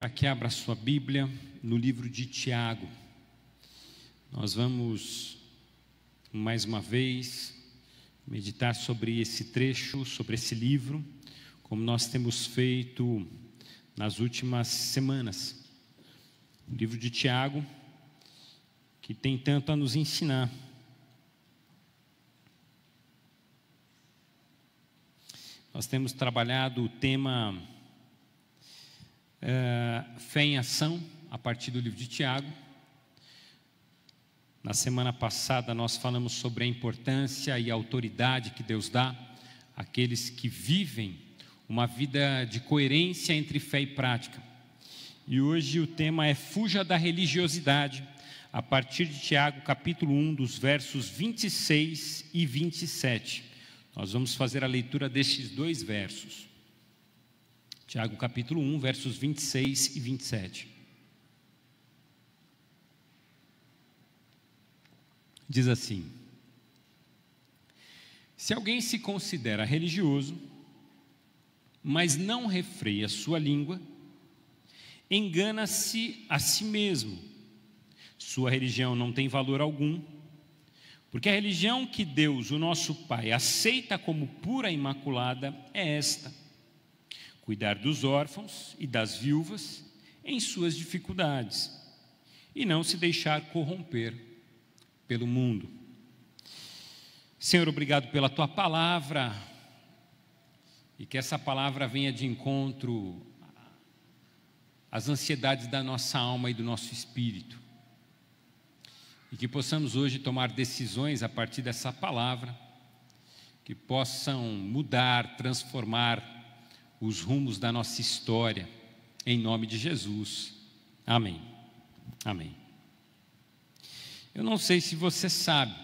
Aqui abra sua Bíblia no livro de Tiago. Nós vamos, mais uma vez, meditar sobre esse trecho, sobre esse livro, como nós temos feito nas últimas semanas. O livro de Tiago, que tem tanto a nos ensinar. Nós temos trabalhado o tema fé em ação, a partir do livro de Tiago. Na semana passada nós falamos sobre a importância e a autoridade que Deus dá àqueles que vivem uma vida de coerência entre fé e prática. E hoje o tema é fuja da religiosidade, a partir de Tiago capítulo 1, dos versos 26 e 27. Nós vamos fazer a leitura destes dois versos. Tiago capítulo 1, versos 26 e 27. Diz assim: se alguém se considera religioso, mas não refreia sua língua, engana-se a si mesmo. Sua religião não tem valor algum, porque a religião que Deus, o nosso Pai, aceita como pura e imaculada é esta: cuidar dos órfãos e das viúvas em suas dificuldades, e não se deixar corromper pelo mundo. Senhor, obrigado pela Tua palavra, e que essa palavra venha de encontro às ansiedades da nossa alma e do nosso espírito, e que possamos hoje tomar decisões a partir dessa palavra, que possam mudar, transformar os rumos da nossa história, em nome de Jesus, amém, amém. Eu não sei se você sabe,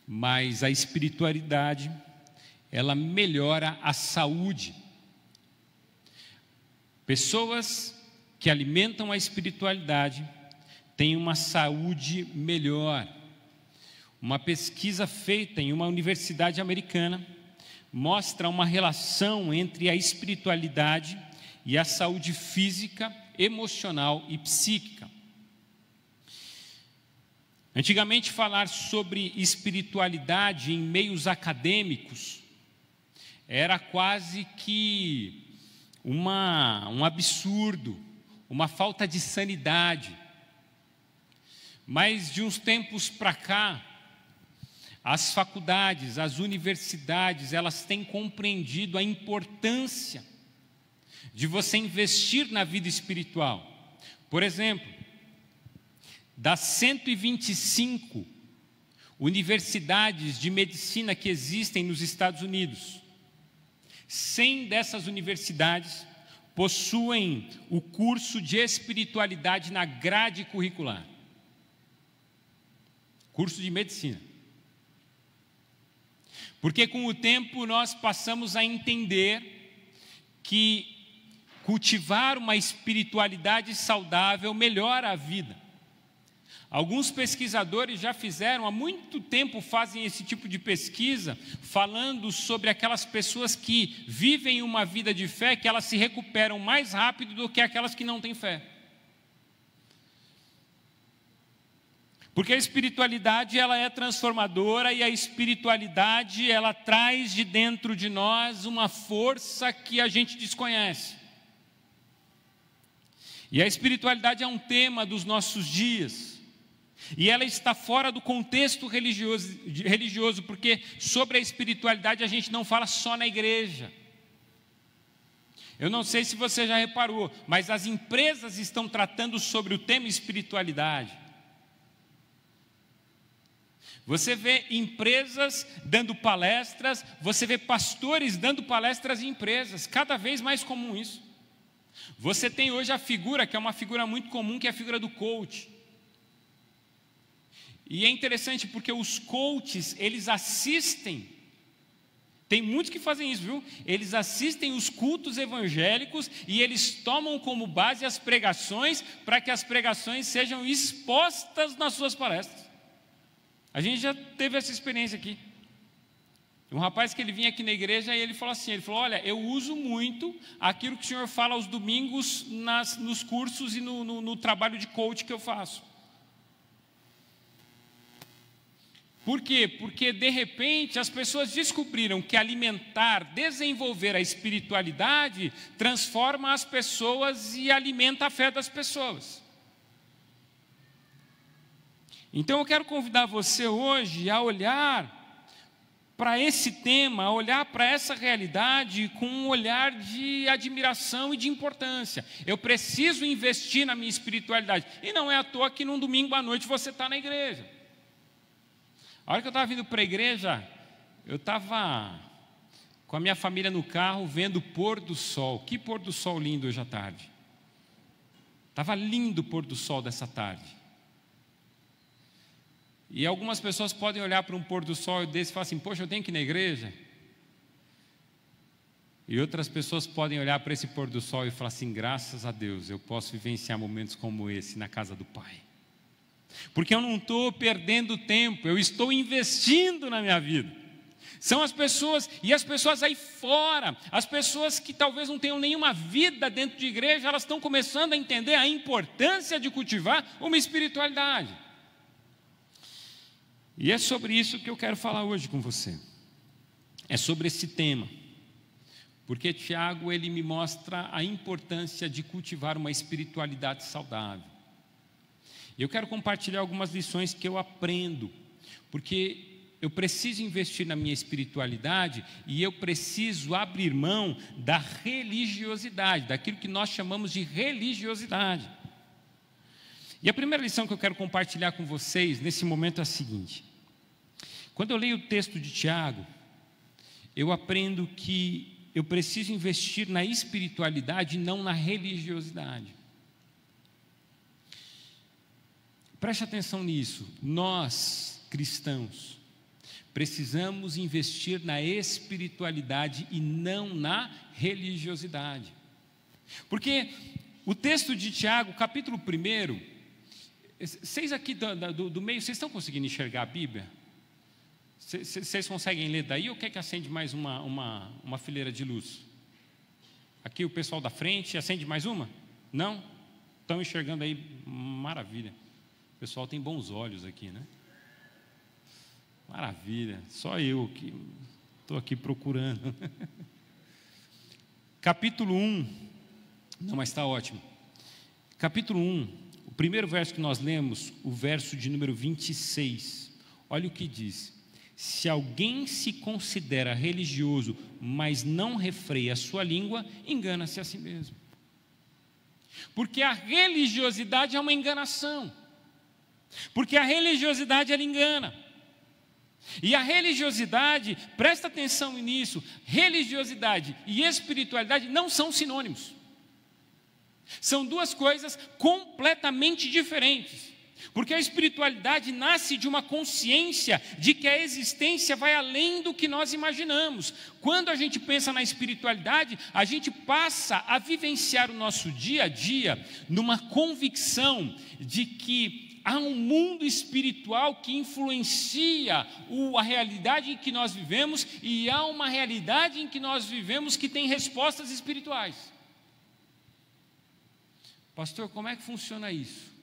mas a espiritualidade, ela melhora a saúde. Pessoas que alimentam a espiritualidade têm uma saúde melhor. Uma pesquisa feita em uma universidade americana mostra uma relação entre a espiritualidade e a saúde física, emocional e psíquica. Antigamente, falar sobre espiritualidade em meios acadêmicos era quase que um absurdo, uma falta de sanidade. Mas de uns tempos para cá, as faculdades, as universidades, elas têm compreendido a importância de você investir na vida espiritual. Por exemplo, das 125 universidades de medicina que existem nos Estados Unidos, 100 dessas universidades possuem o curso de espiritualidade na grade curricular. Curso de medicina. Porque com o tempo nós passamos a entender que cultivar uma espiritualidade saudável melhora a vida. Alguns pesquisadores já fizeram, há muito tempo fazem esse tipo de pesquisa, falando sobre aquelas pessoas que vivem uma vida de fé, que elas se recuperam mais rápido do que aquelas que não têm fé. Porque a espiritualidade, ela é transformadora, e a espiritualidade, ela traz de dentro de nós uma força que a gente desconhece. E a espiritualidade é um tema dos nossos dias, e ela está fora do contexto religioso, porque sobre a espiritualidade a gente não fala só na igreja. Eu não sei se você já reparou, mas as empresas estão tratando sobre o tema espiritualidade. Você vê empresas dando palestras, você vê pastores dando palestras em empresas, cada vez mais comum isso. Você tem hoje a figura, que é uma figura muito comum, que é a figura do coach. E é interessante porque os coaches, eles assistem, tem muitos que fazem isso, viu? Eles assistem os cultos evangélicos e eles tomam como base as pregações, para que as pregações sejam expostas nas suas palestras. A gente já teve essa experiência aqui. Um rapaz que ele vinha aqui na igreja e ele falou assim, olha, eu uso muito aquilo que o senhor fala aos domingos nos cursos e no trabalho de coach que eu faço. Por quê? Porque de repente as pessoas descobriram que alimentar, desenvolver a espiritualidade transforma as pessoas e alimenta a fé das pessoas. Então eu quero convidar você hoje a olhar para esse tema, a olhar para essa realidade com um olhar de admiração e de importância. Eu preciso investir na minha espiritualidade. E não é à toa que num domingo à noite você está na igreja. A hora que eu estava vindo para a igreja, eu estava com a minha família no carro, vendo o pôr do sol. Que pôr do sol lindo hoje à tarde. Estava lindo o pôr do sol dessa tarde. E algumas pessoas podem olhar para um pôr do sol desse e falar assim, poxa, eu tenho que ir na igreja. E outras pessoas podem olhar para esse pôr do sol e falar assim, graças a Deus, eu posso vivenciar momentos como esse na casa do Pai. Porque eu não estou perdendo tempo, eu estou investindo na minha vida. São as pessoas, e as pessoas aí fora, as pessoas que talvez não tenham nenhuma vida dentro de igreja, elas estão começando a entender a importância de cultivar uma espiritualidade. E é sobre isso que eu quero falar hoje com você. É sobre esse tema. Porque Tiago, ele me mostra a importância de cultivar uma espiritualidade saudável. Eu quero compartilhar algumas lições que eu aprendo, porque eu preciso investir na minha espiritualidade e eu preciso abrir mão da religiosidade, daquilo que nós chamamos de religiosidade. E a primeira lição que eu quero compartilhar com vocês nesse momento é a seguinte. Quando eu leio o texto de Tiago, eu aprendo que eu preciso investir na espiritualidade e não na religiosidade. Preste atenção nisso. Nós, cristãos, precisamos investir na espiritualidade e não na religiosidade. Porque o texto de Tiago, capítulo 1, vocês aqui do meio, vocês estão conseguindo enxergar a Bíblia? Vocês conseguem ler daí ou quer que acende mais uma fileira de luz? Aqui o pessoal da frente, acende mais uma? Não? Estão enxergando aí? Maravilha. O pessoal tem bons olhos aqui, né? Maravilha. Só eu que estou aqui procurando. Capítulo 1. Não, mas está ótimo. Capítulo 1, o primeiro verso que nós lemos, o verso de número 26. Olha o que diz. Se alguém se considera religioso, mas não refreia a sua língua, engana-se a si mesmo. Porque a religiosidade é uma enganação. Porque a religiosidade, ela engana. E a religiosidade, presta atenção nisso, religiosidade e espiritualidade não são sinônimos. São duas coisas completamente diferentes. Porque a espiritualidade nasce de uma consciência de que a existência vai além do que nós imaginamos. Quando a gente pensa na espiritualidade, a gente passa a vivenciar o nosso dia a dia numa convicção de que há um mundo espiritual que influencia a realidade em que nós vivemos e há uma realidade em que nós vivemos que tem respostas espirituais. Pastor, como é que funciona isso?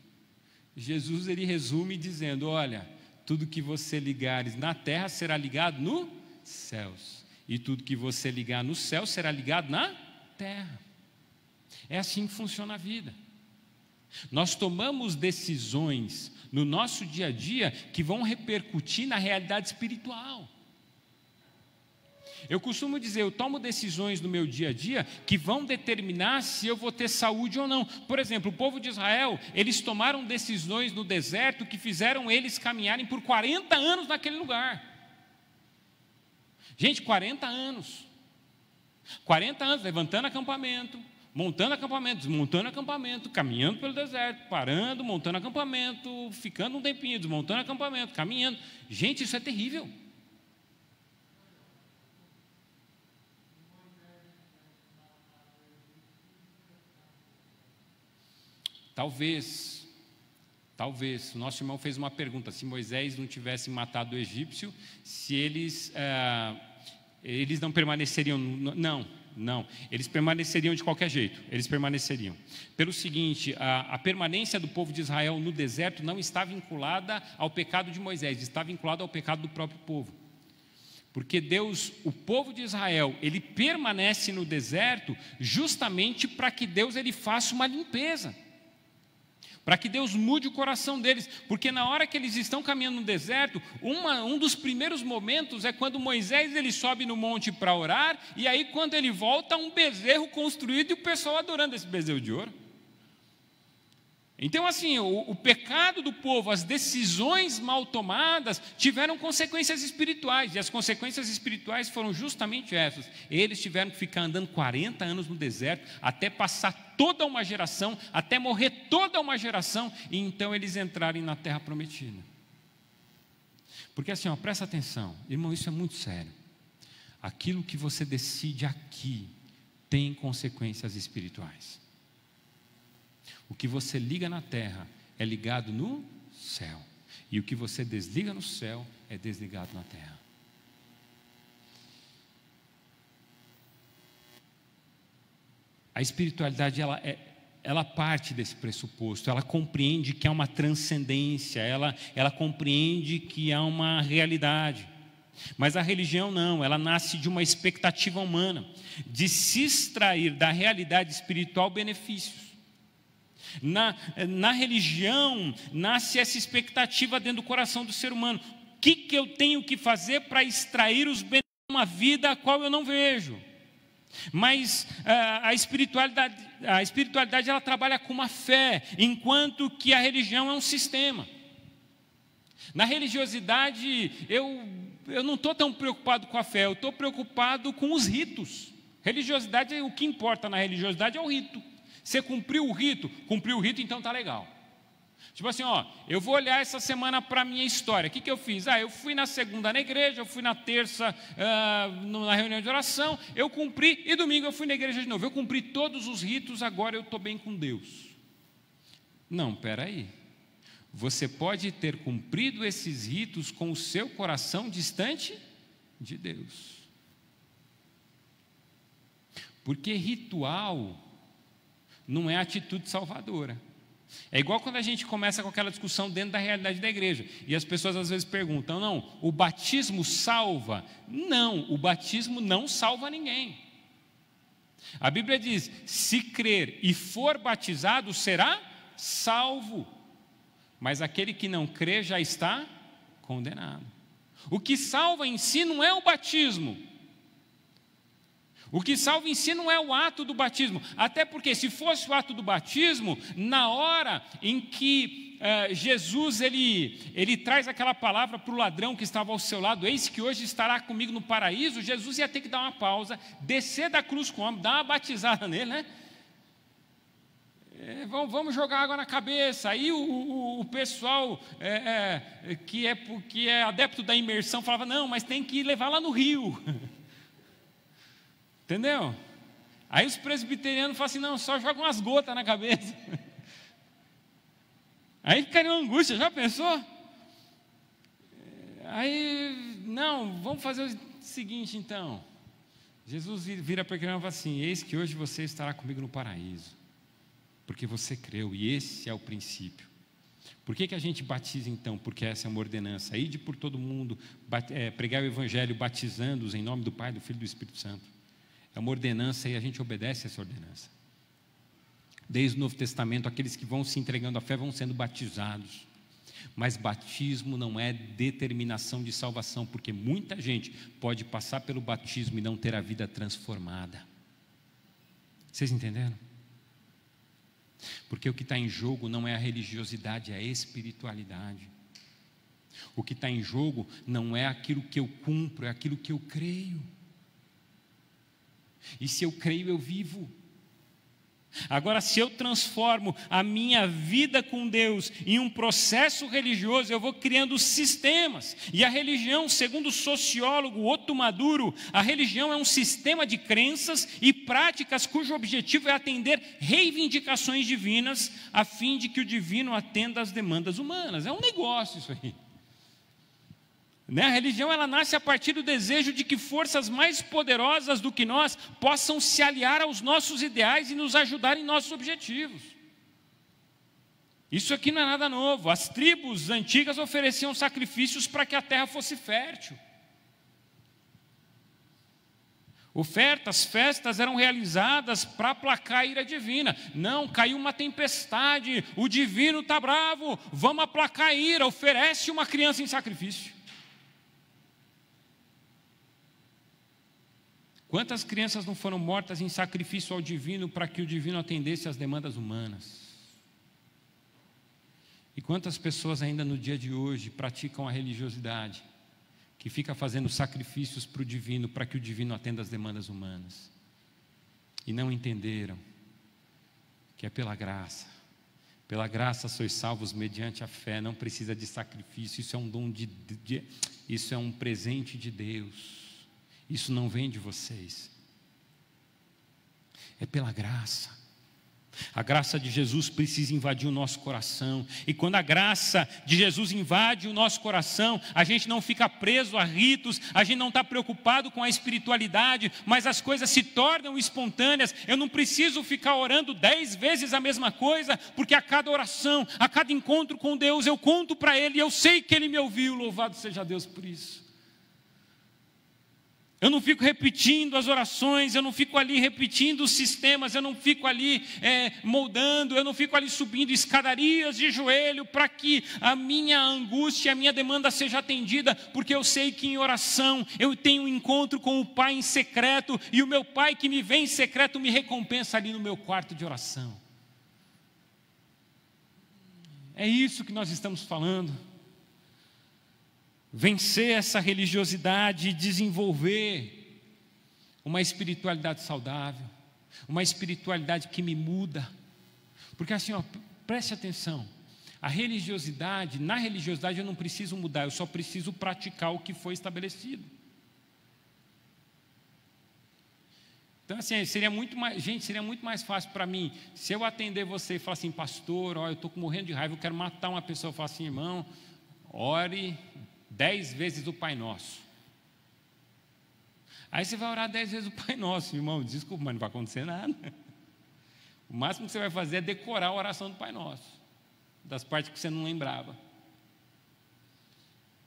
Jesus, ele resume dizendo, olha, tudo que você ligares na terra será ligado nos céus, e tudo que você ligar no céu será ligado na terra. É assim que funciona a vida. Nós tomamos decisões no nosso dia a dia que vão repercutir na realidade espiritual. Eu costumo dizer, eu tomo decisões no meu dia a dia que vão determinar se eu vou ter saúde ou não. Por exemplo, o povo de Israel, eles tomaram decisões no deserto que fizeram eles caminharem por 40 anos naquele lugar. Gente, 40 anos. 40 anos levantando acampamento, montando acampamento, desmontando acampamento, caminhando pelo deserto, parando, montando acampamento, ficando um tempinho, desmontando acampamento, caminhando. Gente, isso é terrível. Talvez, o nosso irmão fez uma pergunta, se Moisés não tivesse matado o egípcio, se eles eles não permaneceriam, não, eles permaneceriam de qualquer jeito, eles permaneceriam. Pelo seguinte, a permanência do povo de Israel no deserto não está vinculada ao pecado de Moisés, está vinculada ao pecado do próprio povo. Porque Deus, o povo de Israel, ele permanece no deserto justamente para que Deus ele faça uma limpeza. Para que Deus mude o coração deles. Porque na hora que eles estão caminhando no deserto, um dos primeiros momentos é quando Moisés ele sobe no monte para orar, e aí quando ele volta, um bezerro construído e o pessoal adorando esse bezerro de ouro. Então assim, o pecado do povo, as decisões mal tomadas tiveram consequências espirituais, e as consequências espirituais foram justamente essas. Eles tiveram que ficar andando 40 anos no deserto, até passar toda uma geração, até morrer toda uma geração, e então eles entrarem na terra prometida. Porque assim, presta atenção, irmão, isso é muito sério. Aquilo que você decide aqui tem consequências espirituais. O que você liga na terra é ligado no céu. E o que você desliga no céu é desligado na terra. A espiritualidade, ela parte desse pressuposto. Ela compreende que há uma transcendência. Ela compreende que há uma realidade. Mas a religião não, ela nasce de uma expectativa humana, de se extrair da realidade espiritual benefícios. Na religião, nasce essa expectativa dentro do coração do ser humano. O que eu tenho que fazer para extrair os benefícios de uma vida a qual eu não vejo? Mas a espiritualidade ela trabalha com uma fé, enquanto que a religião é um sistema. Na religiosidade, eu não estou tão preocupado com a fé, eu estou preocupado com os ritos. Religiosidade, o que importa na religiosidade é o rito. Você cumpriu o rito, então está legal. Tipo assim, eu vou olhar essa semana para a minha história. O que eu fiz? Eu fui na segunda na igreja, eu fui na terça na reunião de oração, eu cumpri, e domingo eu fui na igreja de novo. Eu cumpri todos os ritos, agora eu estou bem com Deus. Não, espera aí. Você pode ter cumprido esses ritos com o seu coração distante de Deus. Porque ritual não é atitude salvadora. É igual quando a gente começa com aquela discussão dentro da realidade da igreja, e as pessoas às vezes perguntam, não, o batismo salva? Não, o batismo não salva ninguém. A Bíblia diz, se crer e for batizado, será salvo. Mas aquele que não crê já está condenado. O que salva em si não é o batismo. O que salva em si não é o ato do batismo, até porque se fosse o ato do batismo, na hora em que Jesus ele traz aquela palavra para o ladrão que estava ao seu lado, eis que hoje estará comigo no paraíso, Jesus ia ter que dar uma pausa, descer da cruz com o homem, dar uma batizada nele, né? Vamos jogar água na cabeça. Aí o pessoal que é adepto da imersão falava, não, mas tem que levar lá no rio. Entendeu? Aí os presbiterianos falam assim, não, só joga umas gotas na cabeça. Aí ficaria uma angústia, já pensou? Aí, não, vamos fazer o seguinte então. Jesus vira para aquele homem e fala assim, eis que hoje você estará comigo no paraíso, porque você creu, e esse é o princípio. Por que a gente batiza então? Porque essa é uma ordenança, ide por todo mundo, pregar o evangelho, batizando-os em nome do Pai, do Filho e do Espírito Santo. É uma ordenança e a gente obedece essa ordenança. Desde o Novo Testamento, aqueles que vão se entregando à fé vão sendo batizados. Mas batismo não é determinação de salvação, porque muita gente pode passar pelo batismo e não ter a vida transformada. Vocês entenderam? Porque o que está em jogo não é a religiosidade, é a espiritualidade. O que está em jogo não é aquilo que eu cumpro, é aquilo que eu creio. E se eu creio, eu vivo. Agora, se eu transformo a minha vida com Deus em um processo religioso, eu vou criando sistemas. E a religião, segundo o sociólogo Otto Maduro, a religião é um sistema de crenças e práticas cujo objetivo é atender reivindicações divinas, a fim de que o divino atenda às demandas humanas. É um negócio isso aí. Né? A religião ela nasce a partir do desejo de que forças mais poderosas do que nós possam se aliar aos nossos ideais e nos ajudar em nossos objetivos. Isso aqui não é nada novo. As tribos antigas ofereciam sacrifícios para que a terra fosse fértil. Ofertas, festas eram realizadas para aplacar a ira divina. Não, caiu uma tempestade, o divino está bravo, vamos aplacar a ira, oferece uma criança em sacrifício. Quantas crianças não foram mortas em sacrifício ao divino para que o divino atendesse às demandas humanas? E quantas pessoas ainda no dia de hoje praticam a religiosidade, que fica fazendo sacrifícios para o divino, para que o divino atenda às demandas humanas, e não entenderam que é pela graça sois salvos mediante a fé, não precisa de sacrifício, isso é um dom isso é um presente de Deus. Isso não vem de vocês, é pela graça. A graça de Jesus precisa invadir o nosso coração, e quando a graça de Jesus invade o nosso coração, a gente não fica preso a ritos, a gente não está preocupado com a espiritualidade, mas as coisas se tornam espontâneas. Eu não preciso ficar orando 10 vezes a mesma coisa, porque a cada oração, a cada encontro com Deus, eu conto para Ele, e eu sei que Ele me ouviu, louvado seja Deus por isso. Eu não fico repetindo as orações, eu não fico ali repetindo os sistemas, eu não fico ali moldando, eu não fico ali subindo escadarias de joelho para que a minha angústia, a minha demanda seja atendida, porque eu sei que em oração eu tenho um encontro com o Pai em secreto, e o meu Pai que me vê em secreto me recompensa ali no meu quarto de oração. É isso que nós estamos falando. Vencer essa religiosidade e desenvolver uma espiritualidade saudável, uma espiritualidade que me muda. Porque assim, preste atenção, na religiosidade eu não preciso mudar, eu só preciso praticar o que foi estabelecido. Então assim, seria muito mais fácil para mim, se eu atender você e falar assim, pastor, eu estou morrendo de raiva, eu quero matar uma pessoa, eu falo assim, irmão, ore 10 vezes o Pai Nosso. Aí você vai orar 10 vezes o Pai Nosso, irmão, desculpa, mas não vai acontecer nada. O máximo que você vai fazer é decorar a oração do Pai Nosso, das partes que você não lembrava.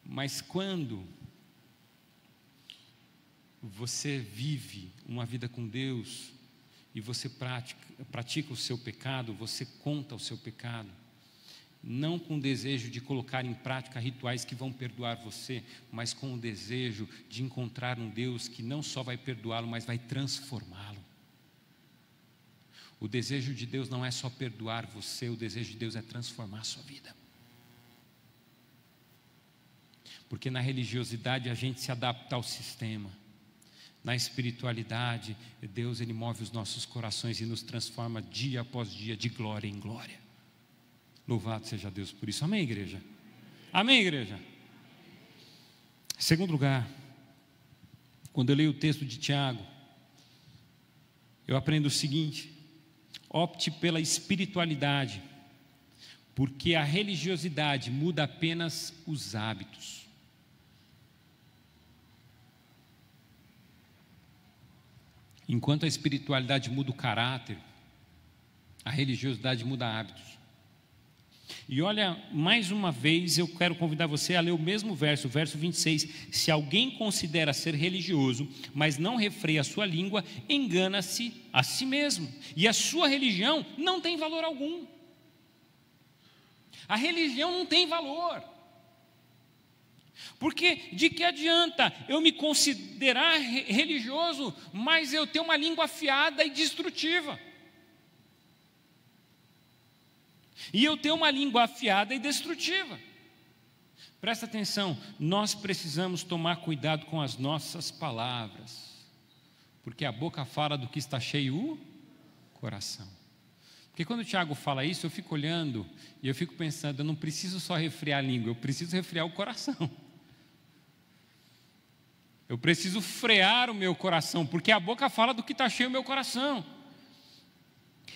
Mas quando você vive uma vida com Deus, e você pratica o seu pecado, você conta o seu pecado, não com o desejo de colocar em prática rituais que vão perdoar você, mas com o desejo de encontrar um Deus que não só vai perdoá-lo, mas vai transformá-lo. O desejo de Deus não é só perdoar você, o desejo de Deus é transformar a sua vida. Porque na religiosidade a gente se adapta ao sistema. Na espiritualidade, Deus ele move os nossos corações e nos transforma dia após dia, de glória em glória. Louvado seja Deus por isso. Amém, igreja? Amém, igreja? Segundo lugar, quando eu leio o texto de Tiago, eu aprendo o seguinte: opte pela espiritualidade, porque a religiosidade muda apenas os hábitos. Enquanto a espiritualidade muda o caráter, a religiosidade muda hábitos. E olha, mais uma vez eu quero convidar você a ler o mesmo verso, o verso 26. Se alguém considera ser religioso, mas não refreia a sua língua, engana-se a si mesmo, e a sua religião não tem valor algum. A religião não tem valor. Porque de que adianta eu me considerar religioso, mas eu ter uma língua afiada e destrutiva? E eu tenho uma língua afiada e destrutiva. Presta atenção, nós precisamos tomar cuidado com as nossas palavras, porque a boca fala do que está cheio o coração. Porque quando o Tiago fala isso, eu fico olhando e eu fico pensando, eu não preciso só refrear a língua, eu preciso refrear o coração. Eu preciso frear o meu coração, porque a boca fala do que está cheio o meu coração.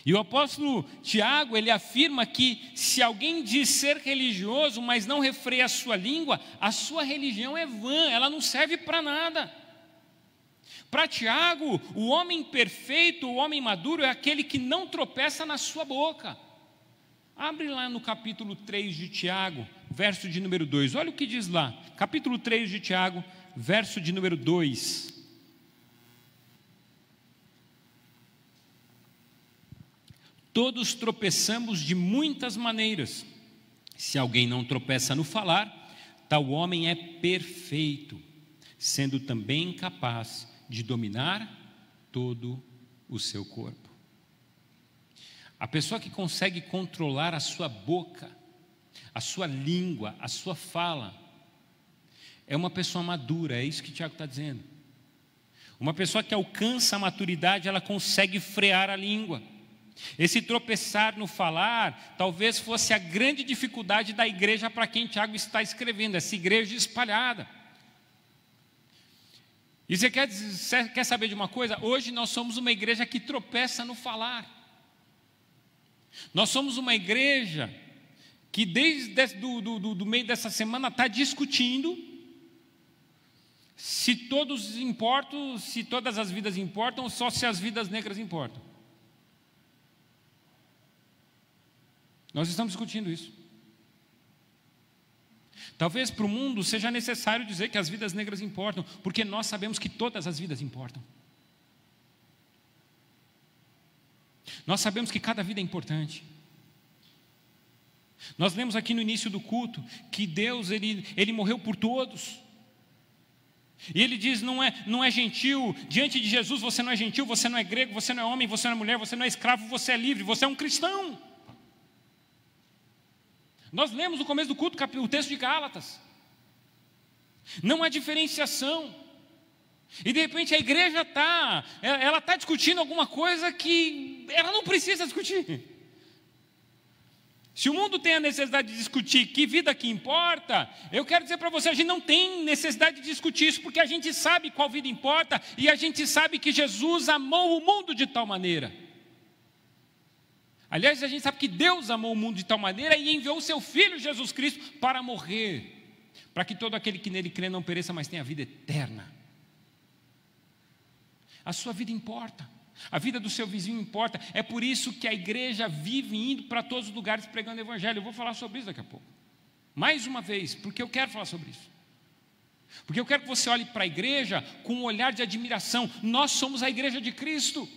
E o apóstolo Tiago, ele afirma que se alguém diz ser religioso, mas não refreia a sua língua, a sua religião é vã, ela não serve para nada. Para Tiago, o homem perfeito, o homem maduro é aquele que não tropeça na sua boca. Abre lá no capítulo 3 de Tiago, verso de número 2. Olha o que diz lá. Capítulo 3 de Tiago, verso de número 2. Todos tropeçamos de muitas maneiras. Se alguém não tropeça no falar, tal homem é perfeito, sendo também capaz de dominar todo o seu corpo. A pessoa que consegue controlar a sua boca, a sua língua, a sua fala, é uma pessoa madura, é isso que Tiago está dizendo. Uma pessoa que alcança a maturidade, ela consegue frear a língua. Esse tropeçar no falar, talvez fosse a grande dificuldade da igreja para quem Tiago está escrevendo, essa igreja espalhada. E você quer saber de uma coisa? Hoje nós somos uma igreja que tropeça no falar. Nós somos uma igreja que desde do meio dessa semana está discutindo se todos importam, se todas as vidas importam, ou só se as vidas negras importam. Nós estamos discutindo isso. Talvez para o mundo seja necessário dizer que as vidas negras importam, porque nós sabemos que todas as vidas importam. Nós sabemos que cada vida é importante. Nós lemos aqui no início do culto que Deus, Ele morreu por todos. E Ele diz, não é gentil, diante de Jesus você não é gentil, você não é grego, você não é homem, você não é mulher, você não é escravo, você é livre, você é um cristão. Nós lemos no começo do culto o texto de Gálatas. Não há diferenciação. E de repente a igreja está discutindo alguma coisa que ela não precisa discutir. Se o mundo tem a necessidade de discutir que vida que importa, eu quero dizer para você, a gente não tem necessidade de discutir isso, porque a gente sabe qual vida importa, e a gente sabe que Jesus amou o mundo de tal maneira. Aliás, a gente sabe que Deus amou o mundo de tal maneira e enviou o seu Filho Jesus Cristo para morrer, para que todo aquele que nele crê não pereça, mas tenha vida eterna. A sua vida importa, a vida do seu vizinho importa. É por isso que a igreja vive indo para todos os lugares pregando o evangelho. Eu vou falar sobre isso daqui a pouco, mais uma vez, porque eu quero falar sobre isso. Porque eu quero que você olhe para a igreja com um olhar de admiração. Nós somos a igreja de Cristo.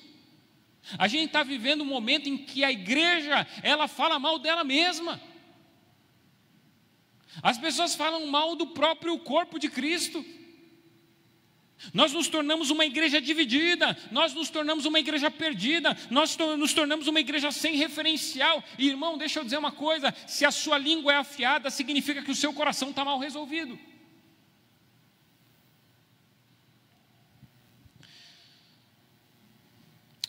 A gente está vivendo um momento em que a igreja, ela fala mal dela mesma. As pessoas falam mal do próprio corpo de Cristo. Nós nos tornamos uma igreja dividida, nós nos tornamos uma igreja perdida, nós nos tornamos uma igreja sem referencial. E, irmão, deixa eu dizer uma coisa, se a sua língua é afiada, significa que o seu coração está mal resolvido.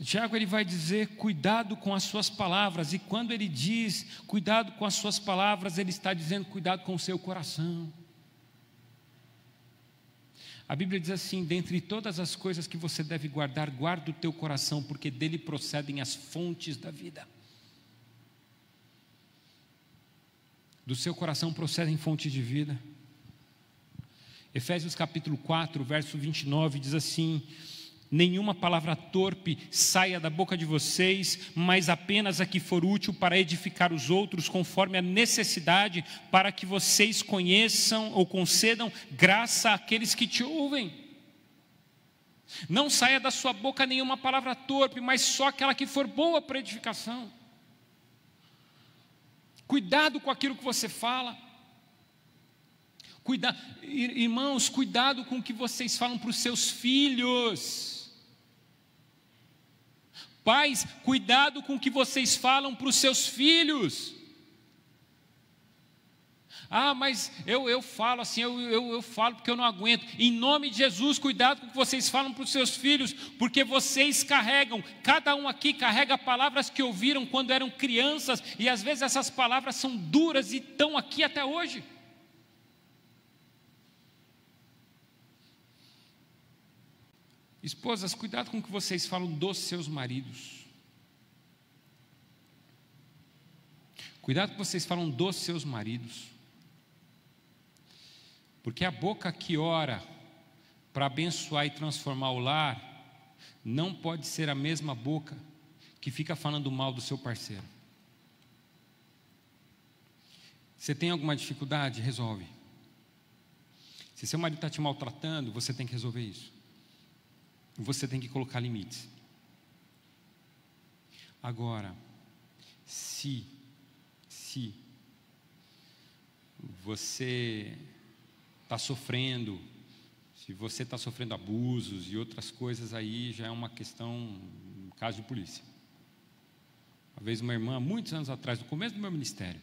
Tiago, ele vai dizer, cuidado com as suas palavras, e quando ele diz, cuidado com as suas palavras, ele está dizendo, cuidado com o seu coração. A Bíblia diz assim, dentre todas as coisas que você deve guardar, guarda o teu coração, porque dele procedem as fontes da vida. Do seu coração procedem fontes de vida. Efésios capítulo 4, verso 29, diz assim, nenhuma palavra torpe saia da boca de vocês, mas apenas a que for útil para edificar os outros, conforme a necessidade, para que vocês conheçam ou concedam graça àqueles que te ouvem. Não saia da sua boca nenhuma palavra torpe, mas só aquela que for boa para edificação. Cuidado com aquilo que você fala. Irmãos, cuidado com o que vocês falam para os seus filhos. Pais, cuidado com o que vocês falam para os seus filhos. Ah, mas eu falo assim, eu falo porque eu não aguento. Em nome de Jesus, cuidado com o que vocês falam para os seus filhos, porque vocês carregam, cada um aqui carrega palavras que ouviram quando eram crianças, e às vezes essas palavras são duras e estão aqui até hoje. Esposas, cuidado com o que vocês falam dos seus maridos. Cuidado que vocês falam dos seus maridos. Porque a boca que ora para abençoar e transformar o lar, não pode ser a mesma boca que fica falando mal do seu parceiro. Você tem alguma dificuldade? Resolve. Se seu marido está te maltratando, você tem que resolver isso. Você tem que colocar limites. Agora, se você está sofrendo, se você está sofrendo abusos e outras coisas, aí já é uma questão, um caso de polícia. Uma vez uma irmã, muitos anos atrás, no começo do meu ministério,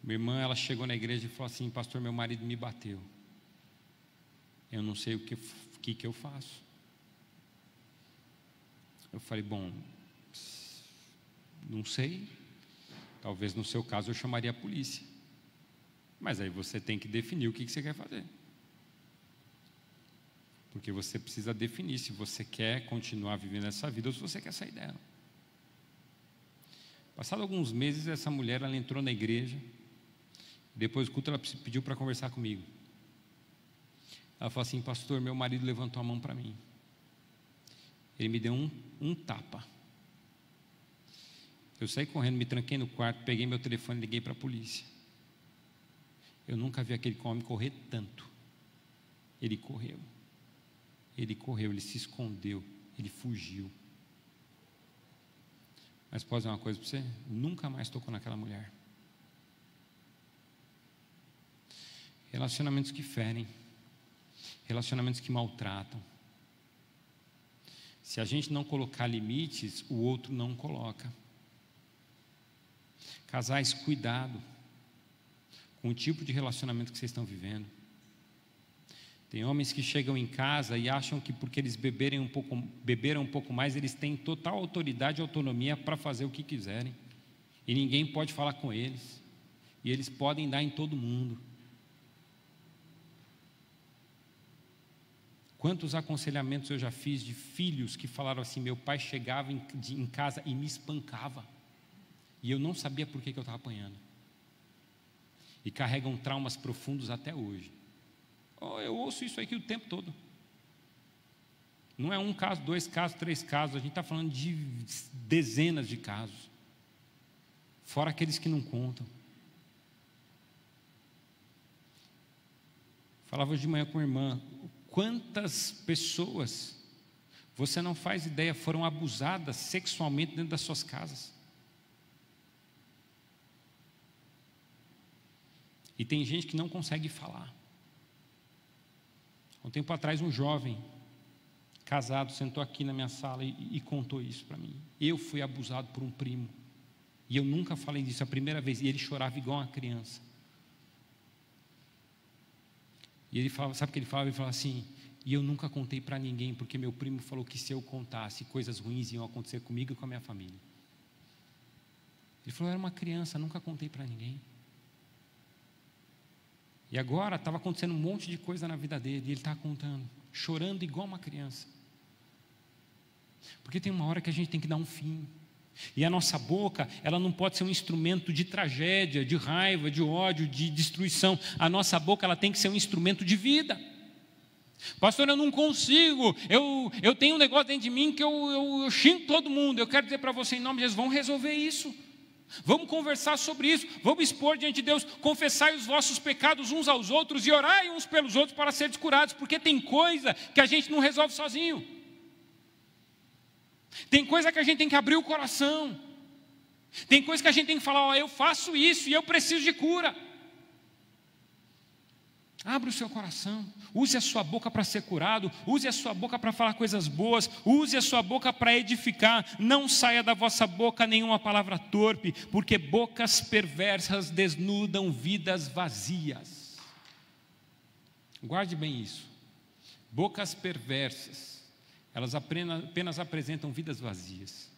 minha irmã, ela chegou na igreja e falou assim: pastor, meu marido me bateu. Eu não sei o que eu faço. Eu falei: bom, não sei. Talvez no seu caso eu chamaria a polícia. Mas aí você tem que definir o que você quer fazer. Porque você precisa definir se você quer continuar vivendo essa vida ou se você quer sair dela. Passado alguns meses, essa mulher, ela entrou na igreja. Depois do culto, ela pediu para conversar comigo. Ela falou assim: pastor, meu marido levantou a mão para mim. Ele me deu um tapa. Eu saí correndo, me tranquei no quarto, peguei meu telefone e liguei para a polícia. Eu nunca vi aquele homem correr tanto. Ele correu, ele se escondeu, ele fugiu. Mas posso dizer uma coisa para você? Nunca mais tocou naquela mulher. Relacionamentos que ferem, relacionamentos que maltratam. Se a gente não colocar limites, o outro não coloca. Casais, cuidado com o tipo de relacionamento que vocês estão vivendo. Tem homens que chegam em casa e acham que porque eles beberam um pouco mais, eles têm total autoridade e autonomia para fazer o que quiserem. E ninguém pode falar com eles. E eles podem dar em todo mundo. Quantos aconselhamentos eu já fiz de filhos que falaram assim: meu pai chegava em casa e me espancava. E eu não sabia por que eu estava apanhando. E carregam traumas profundos até hoje. Eu ouço isso aqui o tempo todo. Não é um caso, 2 casos, 3 casos. A gente está falando de dezenas de casos. Fora aqueles que não contam. Falava hoje de manhã com a irmã. Quantas pessoas, você não faz ideia, foram abusadas sexualmente dentro das suas casas. E tem gente que não consegue falar. Um tempo atrás, um jovem casado sentou aqui na minha sala e contou isso para mim. Eu fui abusado por um primo. E eu nunca falei disso, a primeira vez. E ele chorava igual uma criança. E ele falava, sabe o que ele falava? Ele falava assim: e eu nunca contei para ninguém, porque meu primo falou que se eu contasse, coisas ruins iam acontecer comigo e com a minha família. Ele falou: eu era uma criança, nunca contei para ninguém. E agora estava acontecendo um monte de coisa na vida dele, e ele estava contando, chorando igual uma criança. Porque tem uma hora que a gente tem que dar um fim. E a nossa boca, ela não pode ser um instrumento de tragédia, de raiva, de ódio, de destruição. A nossa boca, ela tem que ser um instrumento de vida. Pastor, eu não consigo, eu tenho um negócio dentro de mim que eu xingo todo mundo. Eu quero dizer para você, em nome de Jesus, vamos resolver isso. Vamos conversar sobre isso, vamos expor diante de Deus, confessai os vossos pecados uns aos outros e orai uns pelos outros para serem curados, porque tem coisa que a gente não resolve sozinho. Tem coisa que a gente tem que abrir o coração. Tem coisa que a gente tem que falar: eu faço isso e eu preciso de cura. Abra o seu coração, use a sua boca para ser curado, use a sua boca para falar coisas boas, use a sua boca para edificar. Não saia da vossa boca nenhuma palavra torpe, porque bocas perversas desnudam vidas vazias. Guarde bem isso. Bocas perversas, elas apenas apresentam vidas vazias.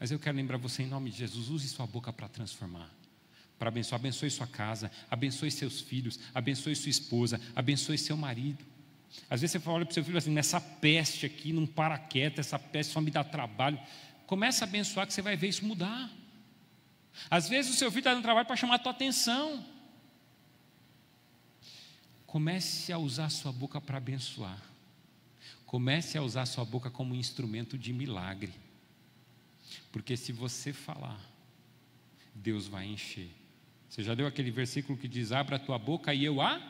Mas eu quero lembrar você, em nome de Jesus, use sua boca para transformar, para abençoar. Abençoe sua casa, abençoe seus filhos, abençoe sua esposa, abençoe seu marido. Às vezes você olha para o seu filho assim: nessa peste aqui não para quieto, essa peste só me dá trabalho. Começa a abençoar, que você vai ver isso mudar. Às vezes o seu filho está dando trabalho para chamar a tua atenção. Comece a usar a sua boca para abençoar. Comece a usar a sua boca como instrumento de milagre. Porque se você falar, Deus vai encher. Você já deu aquele versículo que diz: abra a tua boca e eu a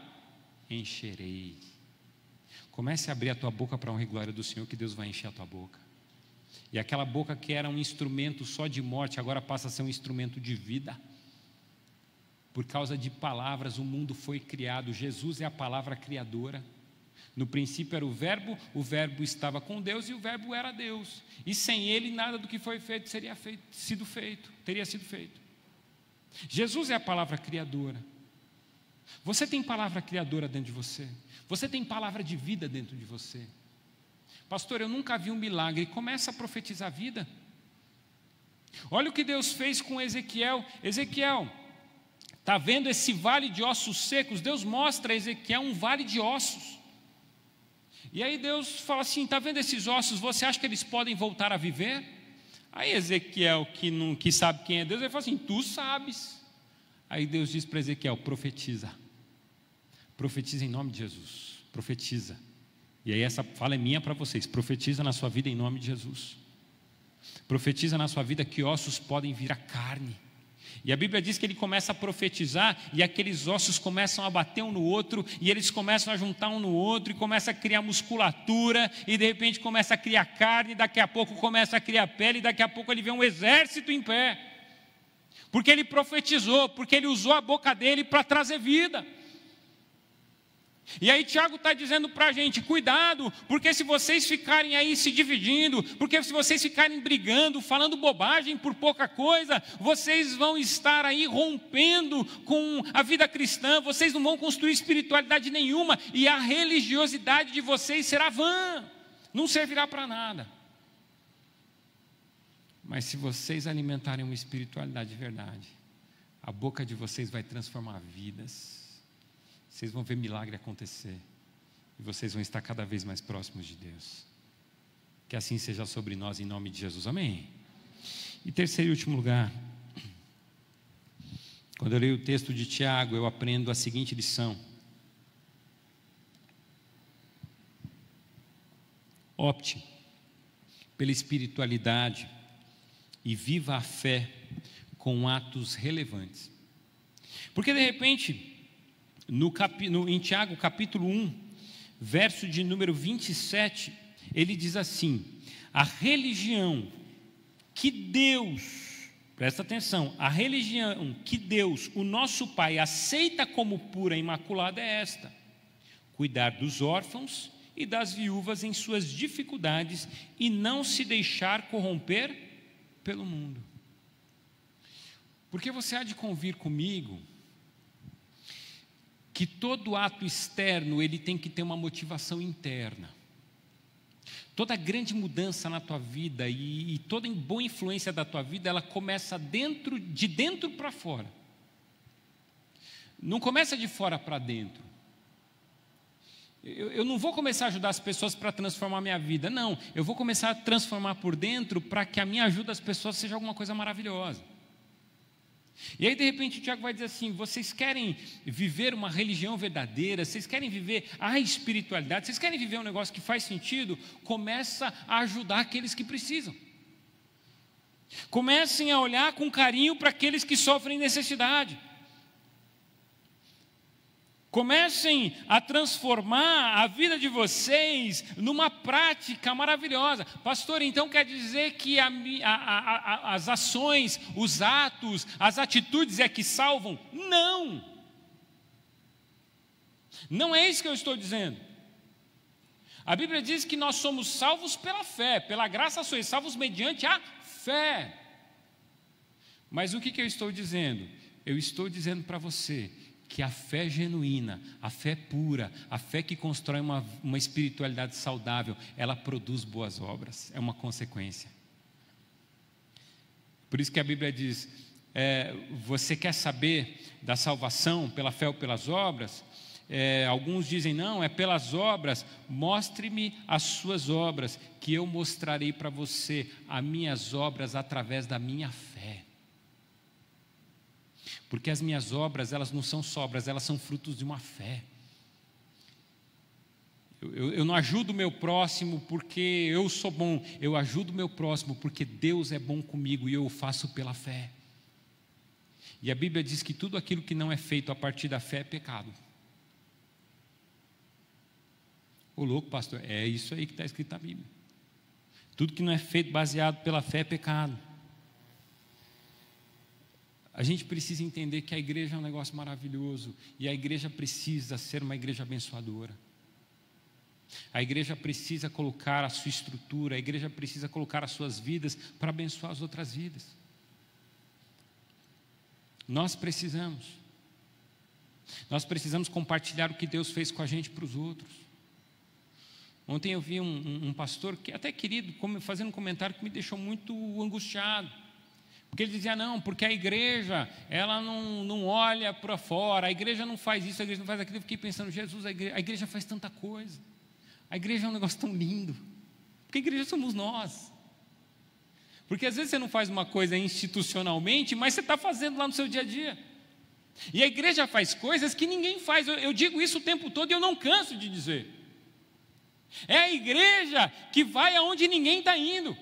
encherei. Comece a abrir a tua boca para a honra e glória do Senhor, que Deus vai encher a tua boca. E aquela boca que era um instrumento só de morte, agora passa a ser um instrumento de vida. Por causa de palavras o mundo foi criado. Jesus é a palavra criadora. No princípio era o verbo estava com Deus e o verbo era Deus. E sem ele nada do que foi feito teria sido feito. Jesus é a palavra criadora. Você tem palavra criadora dentro de você. Você tem palavra de vida dentro de você. Pastor, eu nunca vi um milagre. Começa a profetizar a vida. Olha o que Deus fez com Ezequiel. Ezequiel, está vendo esse vale de ossos secos? Deus mostra a Ezequiel um vale de ossos. E aí Deus fala assim: está vendo esses ossos? Você acha que eles podem voltar a viver? Aí Ezequiel, que sabe quem é Deus, ele fala assim: tu sabes. Aí Deus diz para Ezequiel: profetiza. Profetiza em nome de Jesus. Profetiza. E aí essa fala é minha para vocês. Profetiza na sua vida em nome de Jesus. Profetiza na sua vida que ossos podem virar carne. E a Bíblia diz que ele começa a profetizar e aqueles ossos começam a bater um no outro e eles começam a juntar um no outro e começa a criar musculatura e de repente começa a criar carne, daqui a pouco começa a criar pele e daqui a pouco ele vê um exército em pé. Porque ele profetizou, porque ele usou a boca dele para trazer vida. E aí Tiago está dizendo para a gente: cuidado, porque se vocês ficarem aí se dividindo, porque se vocês ficarem brigando, falando bobagem por pouca coisa, vocês vão estar aí rompendo com a vida cristã, vocês não vão construir espiritualidade nenhuma, e a religiosidade de vocês será vã, não servirá para nada. Mas se vocês alimentarem uma espiritualidade de verdade, a boca de vocês vai transformar vidas. Vocês vão ver milagre acontecer. E vocês vão estar cada vez mais próximos de Deus. Que assim seja sobre nós, em nome de Jesus. Amém. E terceiro e último lugar. Quando eu leio o texto de Tiago, eu aprendo a seguinte lição. Opte pela espiritualidade e viva a fé com atos relevantes. Porque de repente, em Tiago capítulo 1, verso de número 27, ele diz assim: a religião que Deus, presta atenção, a religião que Deus, o nosso Pai, aceita como pura e imaculada é esta: cuidar dos órfãos e das viúvas em suas dificuldades e não se deixar corromper pelo mundo. Porque você há de convir comigo que todo ato externo ele tem que ter uma motivação interna. Toda grande mudança na tua vida e toda boa influência da tua vida, ela começa de dentro para fora. Não começa de fora para dentro. Eu não vou começar a ajudar as pessoas para transformar a minha vida, não. Eu vou começar a transformar por dentro para que a minha ajuda às pessoas seja alguma coisa maravilhosa. E aí de repente o Tiago vai dizer assim: vocês querem viver uma religião verdadeira, vocês querem viver a espiritualidade, vocês querem viver um negócio que faz sentido, começa a ajudar aqueles que precisam. Comecem a olhar com carinho para aqueles que sofrem necessidade. Comecem a transformar a vida de vocês numa prática maravilhosa. Pastor, então quer dizer que as ações, os atos, as atitudes é que salvam? Não! Não é isso que eu estou dizendo. A Bíblia diz que nós somos salvos pela fé, pela graça sois salvos mediante a fé. Mas o que eu estou dizendo? Eu estou dizendo para você que a fé genuína, a fé pura, a fé que constrói uma espiritualidade saudável, ela produz boas obras, é uma consequência. Por isso que a Bíblia diz, você quer saber da salvação pela fé ou pelas obras? Alguns dizem, não, é pelas obras. Mostre-me as suas obras, que eu mostrarei para você as minhas obras através da minha fé. Porque as minhas obras, elas não são só obras, elas são frutos de uma fé. Eu não ajudo o meu próximo porque eu sou bom, eu ajudo o meu próximo porque Deus é bom comigo e eu o faço pela fé. E a Bíblia diz que tudo aquilo que não é feito a partir da fé é pecado. Ô louco, pastor, é isso aí que está escrito na Bíblia. Tudo que não é feito baseado pela fé é pecado. A gente precisa entender que a igreja é um negócio maravilhoso e a igreja precisa ser uma igreja abençoadora. A igreja precisa colocar a sua estrutura, a igreja precisa colocar as suas vidas para abençoar as outras vidas. Nós precisamos compartilhar o que Deus fez com a gente para os outros. Ontem eu vi um pastor, que até querido, fazendo um comentário que me deixou muito angustiado. Porque ele dizia, não, porque a igreja, ela não olha para fora, a igreja não faz isso, a igreja não faz aquilo. Eu fiquei pensando, Jesus, a igreja faz tanta coisa. A igreja é um negócio tão lindo. Porque a igreja somos nós. Porque às vezes você não faz uma coisa institucionalmente, mas você está fazendo lá no seu dia a dia. E a igreja faz coisas que ninguém faz. Eu digo isso o tempo todo e eu não canso de dizer. É a igreja que vai aonde ninguém está indo.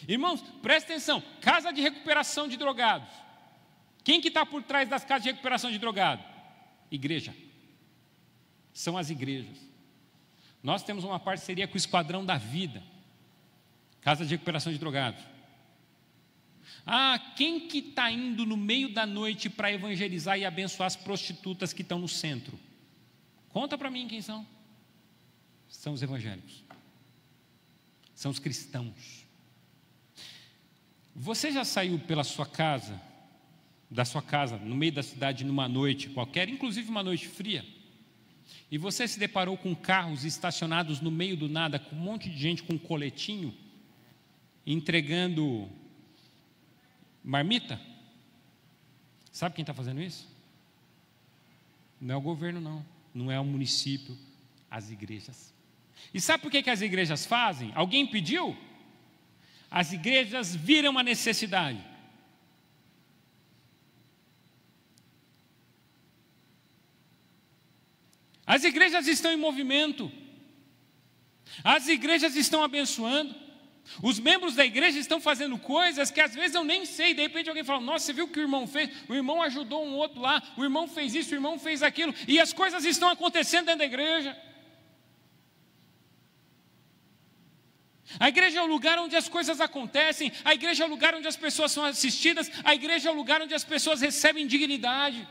Irmãos, presta atenção. Casa de recuperação de drogados. Quem que está por trás das casas de recuperação de drogados? Igreja. São as igrejas. Nós temos uma parceria com o Esquadrão da Vida, casa de recuperação de drogados. Quem que está indo no meio da noite para evangelizar e abençoar as prostitutas que estão no centro? Conta para mim quem são. São os evangélicos. São os cristãos. Você já saiu pela sua casa, da sua casa, no meio da cidade, numa noite qualquer, inclusive uma noite fria, e você se deparou com carros estacionados no meio do nada, com um monte de gente com um coletinho, entregando marmita? Sabe quem está fazendo isso? Não é o governo, não é o município, as igrejas. E sabe por que as igrejas fazem? Alguém pediu? As igrejas viram a necessidade. As igrejas estão em movimento. As igrejas estão abençoando. Os membros da igreja estão fazendo coisas que às vezes eu nem sei. De repente alguém fala, nossa, você viu o que o irmão fez? O irmão ajudou um outro lá, o irmão fez isso, o irmão fez aquilo. E as coisas estão acontecendo dentro da igreja. A igreja é o lugar onde as coisas acontecem. A igreja é o lugar onde as pessoas são assistidas. A igreja é o lugar onde as pessoas recebem dignidade.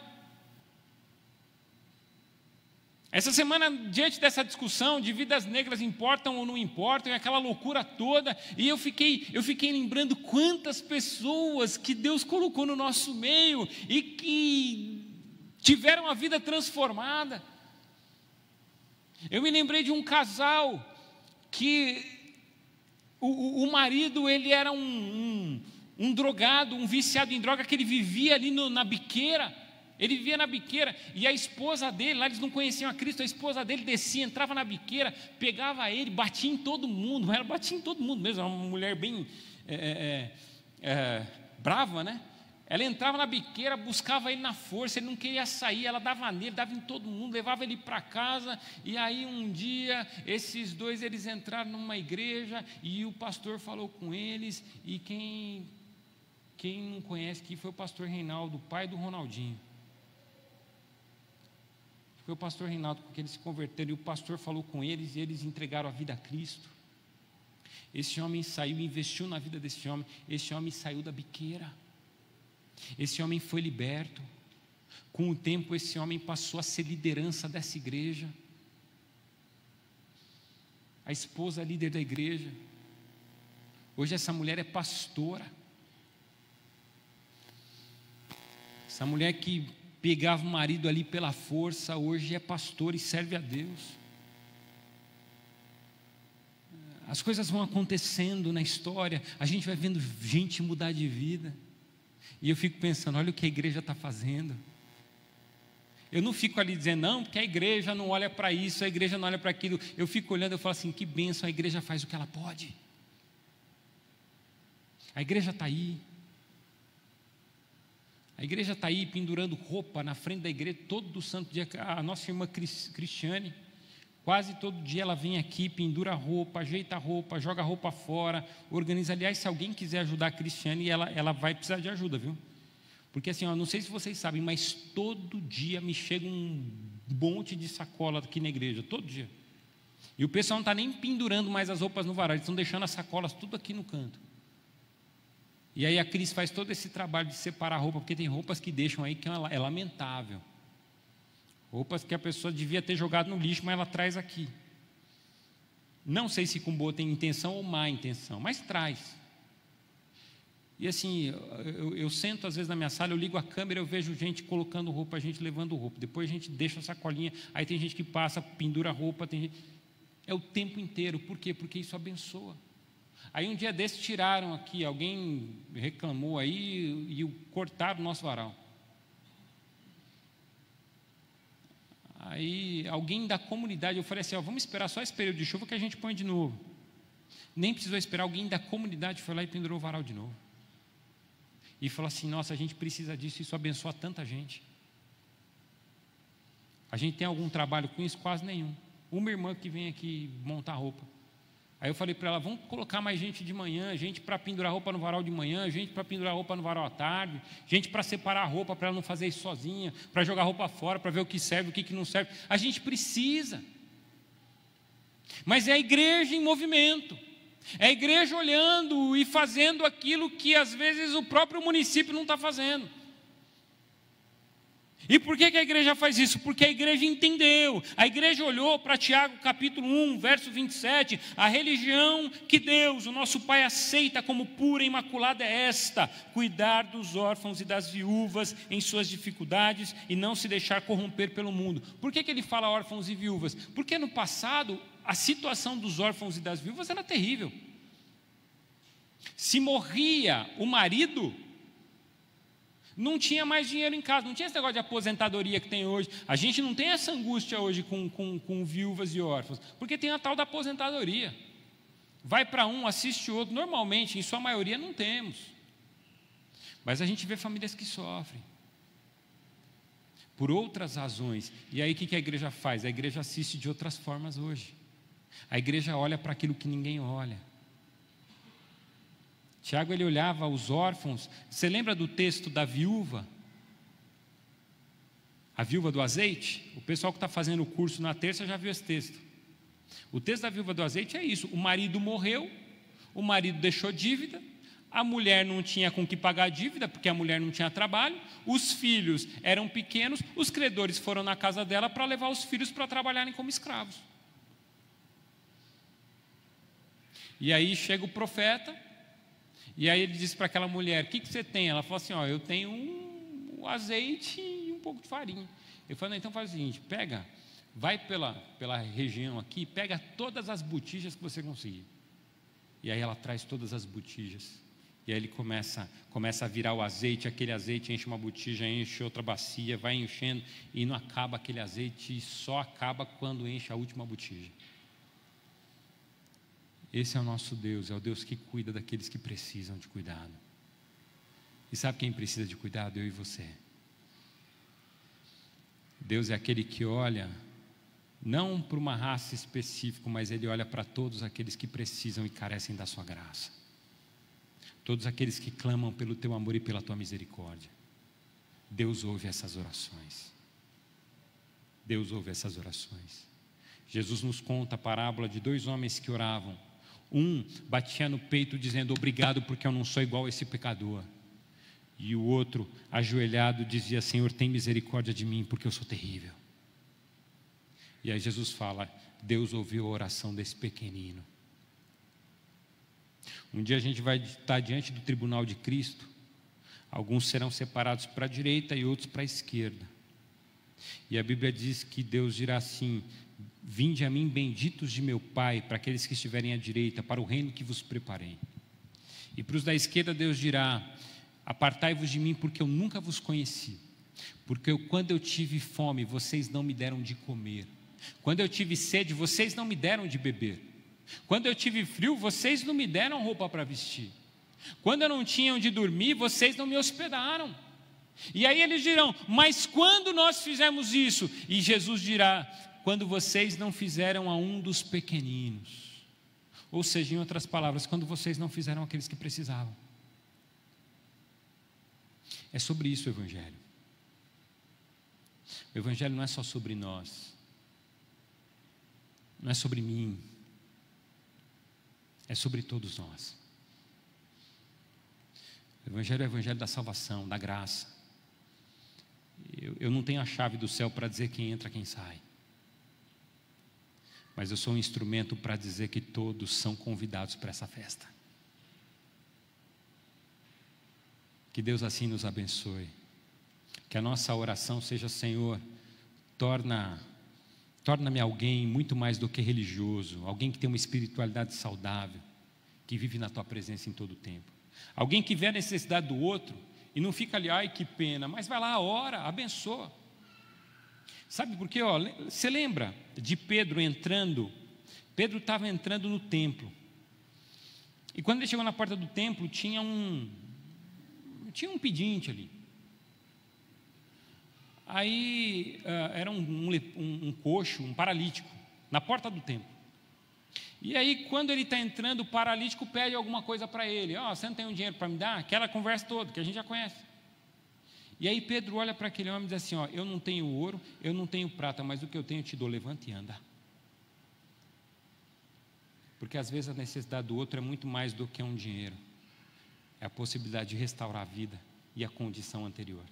Essa semana, diante dessa discussão de vidas negras importam ou não importam, e aquela loucura toda, e eu fiquei lembrando quantas pessoas que Deus colocou no nosso meio e que tiveram a vida transformada. Eu me lembrei de um casal que o marido, ele era um drogado, um viciado em droga, que ele vivia ali na biqueira. Ele vivia na biqueira, e a esposa dele, lá eles não conheciam a Cristo, a esposa dele descia, entrava na biqueira, pegava ele, batia em todo mundo, ela batia em todo mundo mesmo, era uma mulher bem brava, né? Ela entrava na biqueira, buscava ele na força, ele não queria sair, ela dava nele, dava em todo mundo, levava ele para casa. E aí um dia, esses dois, eles entraram numa igreja, e o pastor falou com eles, e quem não conhece aqui foi o pastor Reinaldo, pai do Ronaldinho. Foi o pastor Reinaldo, porque eles se converteram, e o pastor falou com eles, e eles entregaram a vida a Cristo. Esse homem saiu, investiu na vida desse homem, esse homem saiu da biqueira, esse homem foi liberto. Com o tempo, esse homem passou a ser liderança dessa igreja, a esposa líder da igreja. Hoje essa mulher é pastora. Essa mulher que pegava o marido ali pela força, hoje é pastor e serve a Deus. As coisas vão acontecendo na história, a gente vai vendo gente mudar de vida, e eu fico pensando, olha o que a igreja está fazendo. Eu não fico ali dizendo, não, porque a igreja não olha para isso, a igreja não olha para aquilo. Eu fico olhando, eu falo assim, que bênção, a igreja faz o que ela pode. A igreja está aí. A A igreja está aí pendurando roupa na frente da igreja todo santo dia. A nossa irmã Cristiane, quase todo dia ela vem aqui, pendura roupa, ajeita roupa, joga roupa fora, organiza. Aliás, se alguém quiser ajudar a Cristiane, ela vai precisar de ajuda, viu? Porque assim, não sei se vocês sabem, mas todo dia me chega um monte de sacola aqui na igreja, todo dia. E o pessoal não está nem pendurando mais as roupas no varal, eles estão deixando as sacolas tudo aqui no canto. E aí a Cris faz todo esse trabalho de separar a roupa, porque tem roupas que deixam aí que é lamentável. Roupas que a pessoa devia ter jogado no lixo, mas ela traz aqui. Não sei se com boa tem intenção ou má intenção, mas traz. E assim, eu sento às vezes na minha sala, eu ligo a câmera, eu vejo gente colocando roupa, gente levando roupa. Depois a gente deixa a sacolinha, aí tem gente que passa, pendura a roupa, tem gente... É o tempo inteiro. Por quê? Porque isso abençoa. Aí um dia desses tiraram aqui, alguém reclamou aí e cortaram o nosso varal. Aí alguém da comunidade, eu falei assim, vamos esperar só esse período de chuva que a gente põe de novo. Nem precisou esperar, alguém da comunidade foi lá e pendurou o varal de novo. E falou assim, nossa, a gente precisa disso, isso abençoa tanta gente. A gente tem algum trabalho com isso? Quase nenhum. Uma irmã que vem aqui montar roupa. Aí eu falei para ela, vamos colocar mais gente de manhã, gente para pendurar roupa no varal de manhã, gente para pendurar roupa no varal à tarde, gente para separar a roupa, para ela não fazer isso sozinha, para jogar roupa fora, para ver o que serve, o que não serve. A gente precisa. Mas é a igreja em movimento. É a igreja olhando e fazendo aquilo que às vezes o próprio município não está fazendo. E por que a igreja faz isso? Porque a igreja entendeu, a igreja olhou para Tiago capítulo 1, verso 27, a religião que Deus, o nosso Pai, aceita como pura e imaculada é esta: cuidar dos órfãos e das viúvas em suas dificuldades e não se deixar corromper pelo mundo. Por que ele fala órfãos e viúvas? Porque no passado a situação dos órfãos e das viúvas era terrível. Se morria o marido, não tinha mais dinheiro em casa, não tinha esse negócio de aposentadoria que tem hoje. A gente não tem essa angústia hoje com viúvas e órfãos, porque tem a tal da aposentadoria. Vai para um, assiste outro. Normalmente, em sua maioria, não temos. Mas a gente vê famílias que sofrem por outras razões. E aí o que a igreja faz? A igreja assiste de outras formas hoje. A igreja olha para aquilo que ninguém olha. Tiago, ele olhava os órfãos. Você lembra do texto da viúva? A viúva do azeite? O pessoal que está fazendo o curso na terça já viu esse texto. O texto da viúva do azeite é isso: o marido morreu, o marido deixou dívida, a mulher não tinha com que pagar a dívida, porque a mulher não tinha trabalho, os filhos eram pequenos, os credores foram na casa dela para levar os filhos para trabalharem como escravos. E aí chega o profeta, e aí ele disse para aquela mulher: o que você tem? Ela falou assim: eu tenho um azeite e um pouco de farinha. Eu falei: então faz o seguinte, vai pela região aqui, pega todas as botijas que você conseguir. E aí ela traz todas as botijas. E aí ele começa a virar o azeite, aquele azeite enche uma botija, enche outra bacia, vai enchendo, e não acaba aquele azeite, e só acaba quando enche a última botija. Esse é o nosso Deus, é o Deus que cuida daqueles que precisam de cuidado. E sabe quem precisa de cuidado? Eu e você. Deus é aquele que olha, não para uma raça específica, mas Ele olha para todos aqueles que precisam e carecem da sua graça. Todos aqueles que clamam pelo teu amor e pela tua misericórdia. Deus ouve essas orações. Deus ouve essas orações. Jesus nos conta a parábola de 2 homens que oravam. Um batia no peito dizendo: obrigado porque eu não sou igual a esse pecador. E o outro, ajoelhado, dizia: Senhor, tem misericórdia de mim porque eu sou terrível. E aí Jesus fala: Deus ouviu a oração desse pequenino. Um dia a gente vai estar diante do tribunal de Cristo. Alguns serão separados para a direita e outros para a esquerda. E a Bíblia diz que Deus dirá assim: vinde a mim, benditos de meu Pai, para aqueles que estiverem à direita, para o reino que vos preparei. E para os da esquerda Deus dirá: apartai-vos de mim, porque eu nunca vos conheci. Porque quando eu tive fome, vocês não me deram de comer. Quando eu tive sede, vocês não me deram de beber. Quando eu tive frio, vocês não me deram roupa para vestir. Quando eu não tinha onde dormir, vocês não me hospedaram. E aí eles dirão: mas quando nós fizemos isso? E Jesus dirá: quando vocês não fizeram a um dos pequeninos. Ou seja, em outras palavras, quando vocês não fizeram aqueles que precisavam. É sobre isso o Evangelho. O Evangelho não é só sobre nós, não é sobre mim, é sobre todos nós. O Evangelho é o Evangelho da salvação, da graça. Eu não tenho a chave do céu para dizer quem entra, quem sai. Mas eu sou um instrumento para dizer que todos são convidados para essa festa. Que Deus assim nos abençoe. Que a nossa oração seja: Senhor, torna-me alguém muito mais do que religioso, alguém que tem uma espiritualidade saudável, que vive na Tua presença em todo o tempo. Alguém que vê a necessidade do outro e não fica ali: ai que pena, mas vai lá, ora, abençoa. Sabe por quê? Você lembra de Pedro entrando? Pedro estava entrando no templo. E quando ele chegou na porta do templo, tinha um pedinte ali. Aí era um coxo, um paralítico, na porta do templo. E aí, quando ele está entrando, o paralítico pede alguma coisa para ele. Você não tem um dinheiro para me dar? Aquela conversa toda, que a gente já conhece. E aí Pedro olha para aquele homem e diz assim: eu não tenho ouro, eu não tenho prata, mas o que eu tenho eu te dou, levanta e anda. Porque às vezes a necessidade do outro é muito mais do que um dinheiro. É a possibilidade de restaurar a vida e a condição anterior.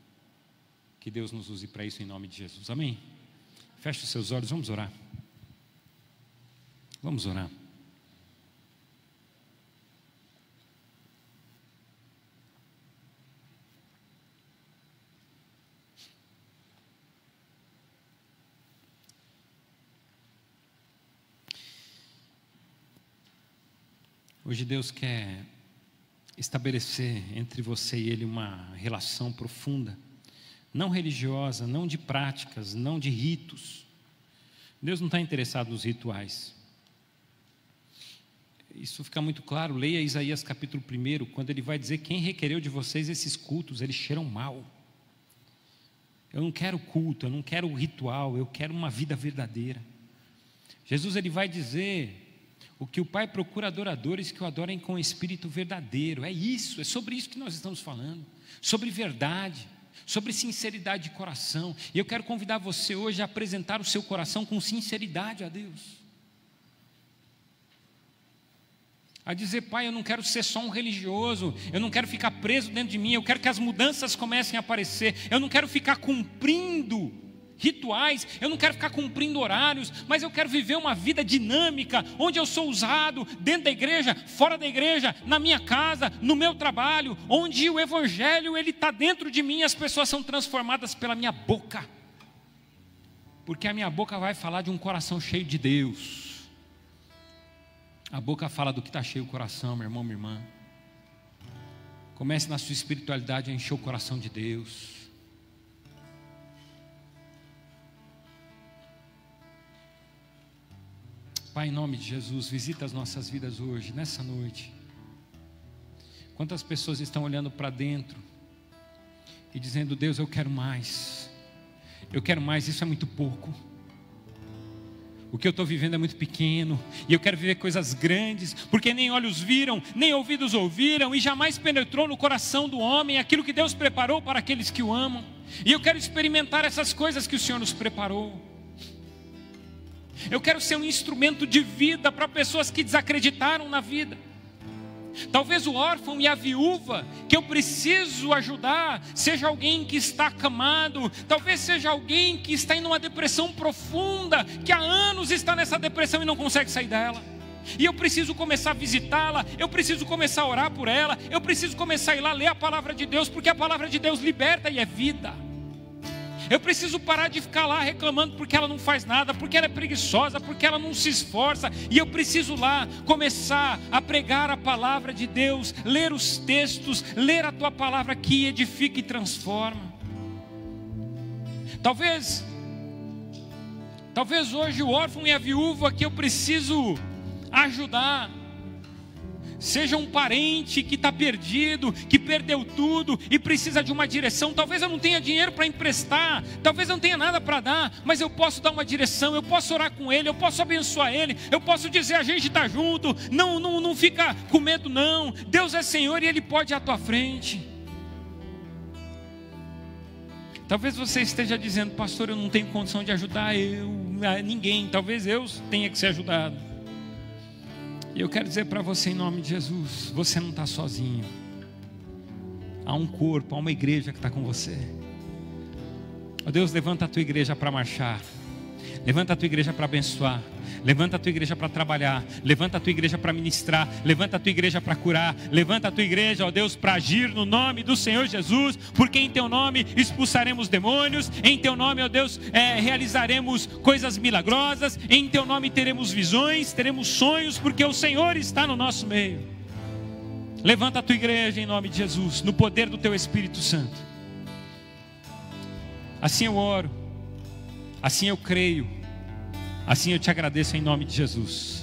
Que Deus nos use para isso em nome de Jesus, amém? Feche os seus olhos, vamos orar. Vamos orar. Hoje Deus quer estabelecer entre você e Ele uma relação profunda, não religiosa, não de práticas, não de ritos. Deus não está interessado nos rituais. Isso fica muito claro. Leia Isaías capítulo 1, quando ele vai dizer: quem requereu de vocês esses cultos, eles cheiram mal. Eu não quero culto, eu não quero ritual, eu quero uma vida verdadeira. Jesus ele vai dizer: o que o Pai procura adoradores que o adorem com espírito verdadeiro. É isso, é sobre isso que nós estamos falando. Sobre verdade, sobre sinceridade de coração. E eu quero convidar você hoje a apresentar o seu coração com sinceridade a Deus. A dizer: Pai, eu não quero ser só um religioso, eu não quero ficar preso dentro de mim, eu quero que as mudanças comecem a aparecer, eu não quero ficar cumprindo rituais, eu não quero ficar cumprindo horários, mas eu quero viver uma vida dinâmica, onde eu sou usado dentro da igreja, fora da igreja, na minha casa, no meu trabalho, onde o Evangelho ele está dentro de mim e as pessoas são transformadas pela minha boca, porque a minha boca vai falar de um coração cheio de Deus. A boca fala do que está cheio o coração, meu irmão, minha irmã. Comece na sua espiritualidade a encher o coração de Deus. Pai, em nome de Jesus, visita as nossas vidas hoje, nessa noite. Quantas pessoas estão olhando para dentro e dizendo: Deus, eu quero mais, isso é muito pouco. O que eu estou vivendo é muito pequeno, e eu quero viver coisas grandes, porque nem olhos viram, nem ouvidos ouviram, e jamais penetrou no coração do homem aquilo que Deus preparou para aqueles que o amam. E eu quero experimentar essas coisas que o Senhor nos preparou. Eu quero ser um instrumento de vida para pessoas que desacreditaram na vida. Talvez o órfão e a viúva que eu preciso ajudar seja alguém que está acamado. Talvez seja alguém que está em uma depressão profunda, que há anos está nessa depressão e não consegue sair dela. E eu preciso começar a visitá-la, eu preciso começar a orar por ela, eu preciso começar a ir lá ler a palavra de Deus, porque a palavra de Deus liberta e é vida. Eu preciso parar de ficar lá reclamando porque ela não faz nada, porque ela é preguiçosa, porque ela não se esforça. E eu preciso lá começar a pregar a palavra de Deus, ler os textos, ler a tua palavra que edifica e transforma. Talvez hoje o órfão e a viúva que eu preciso ajudar Seja um parente que está perdido, que perdeu tudo e precisa de uma direção. Talvez eu não tenha dinheiro para emprestar, talvez eu não tenha nada para dar, mas eu posso dar uma direção, eu posso orar com ele, eu posso abençoar ele, eu posso dizer: a gente está junto, não fica com medo não. Deus é Senhor e Ele pode ir à tua frente. Talvez você esteja dizendo: pastor, eu não tenho condição de ajudar ninguém, talvez eu tenha que ser ajudado. E eu quero dizer para você, em nome de Jesus, você não está sozinho. Há um corpo, há uma igreja que está com você. Ó Deus, levanta a tua igreja para marchar. Levanta a tua igreja para abençoar. Levanta a tua igreja para trabalhar. Levanta a tua igreja para ministrar. Levanta a tua igreja para curar. Levanta a tua igreja, ó Deus, para agir no nome do Senhor Jesus. Porque em teu nome expulsaremos demônios. Em teu nome, ó Deus, realizaremos coisas milagrosas. Em teu nome teremos visões, teremos sonhos, porque o Senhor está no nosso meio. Levanta a tua igreja em nome de Jesus, no poder do teu Espírito Santo. Assim eu oro, assim eu creio, assim eu te agradeço em nome de Jesus.